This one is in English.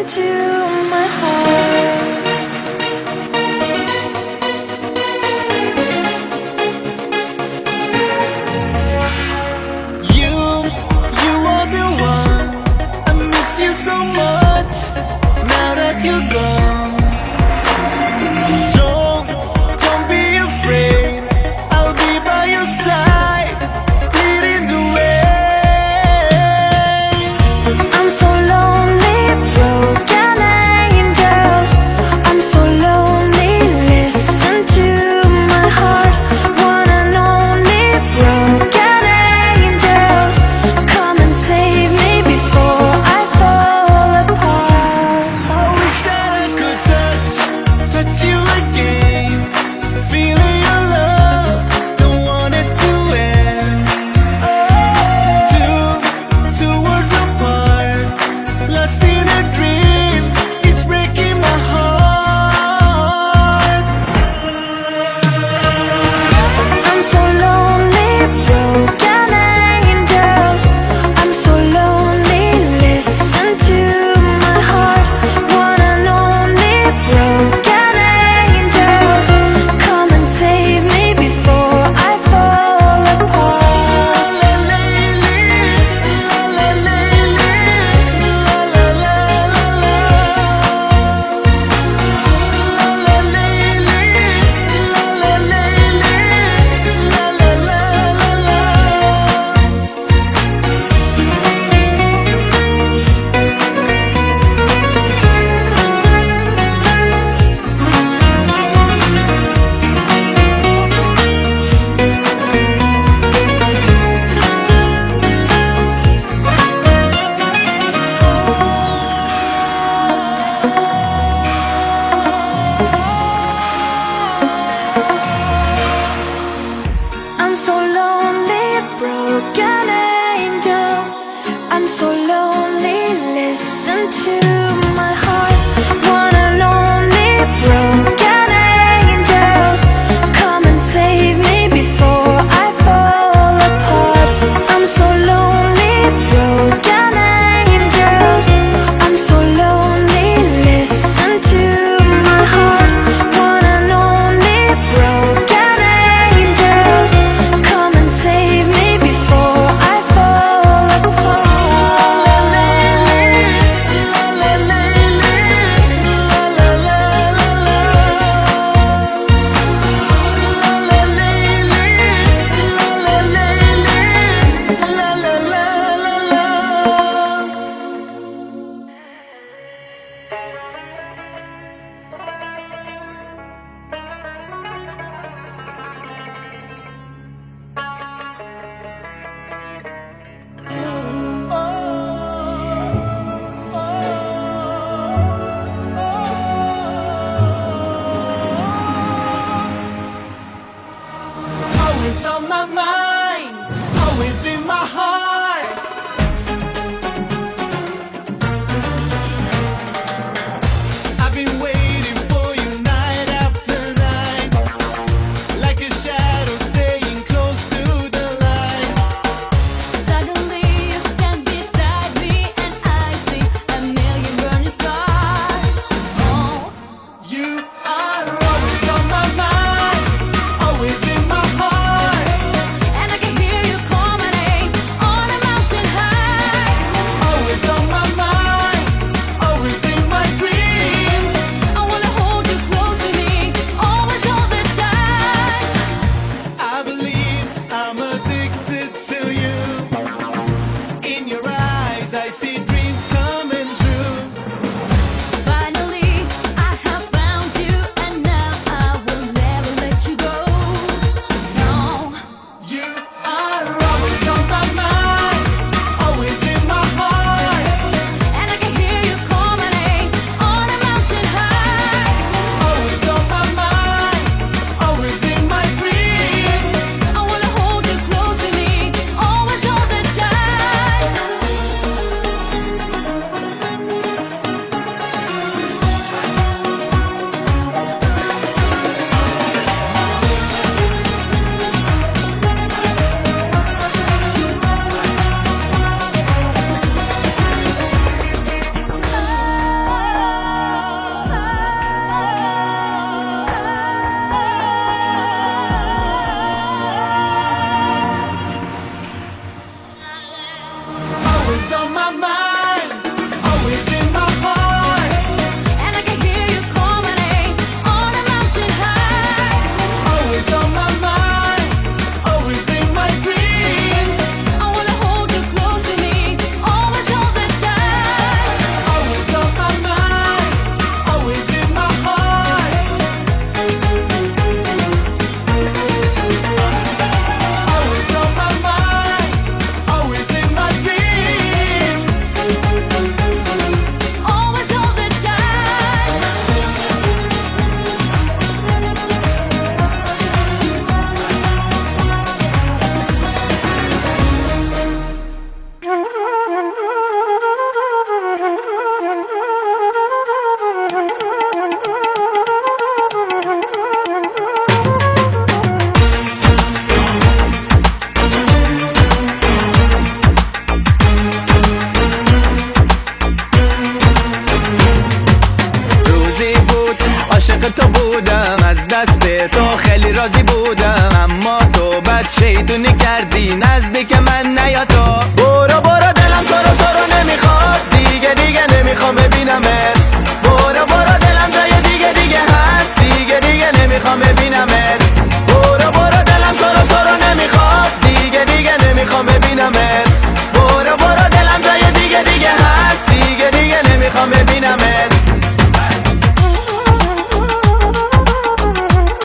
to my heart. You are the one. I miss you so much. Now that you're gone, don't be afraid. I'll be by your side, leading the way. I'm so lonely, broken angel. I'm so lonely, listen to my heart. One and only broken angel, come and save me before I fall apart. I wish that I could touch you again. Feeling your love, don't want it to end. Two worlds apart, lost in a dream. It's breaking my heart. I'm so lonely, broken angel. I'm so lonely, listen to my heart. One and only broken angel, come and save me before I fall apart. La la la la la la la la I'm so lonely, broken angel. I'm so lonely, listen to my heart. One and only broken angel, come and save me before I fall apart. I'm so lonely, broken angel. I'm so lonely, listen to my heart. One and only broken angel, come and save me before I fall apart. Always on my mind, always in my heart. عاشق تو بودم، از دست تو خیلی راضی بودم، اما تو بد شیطونی کردی نزدیک من نیا تو. برو برو دلم تو رو نمیخواد، دیگه نمیخوام ببینمت. برو برو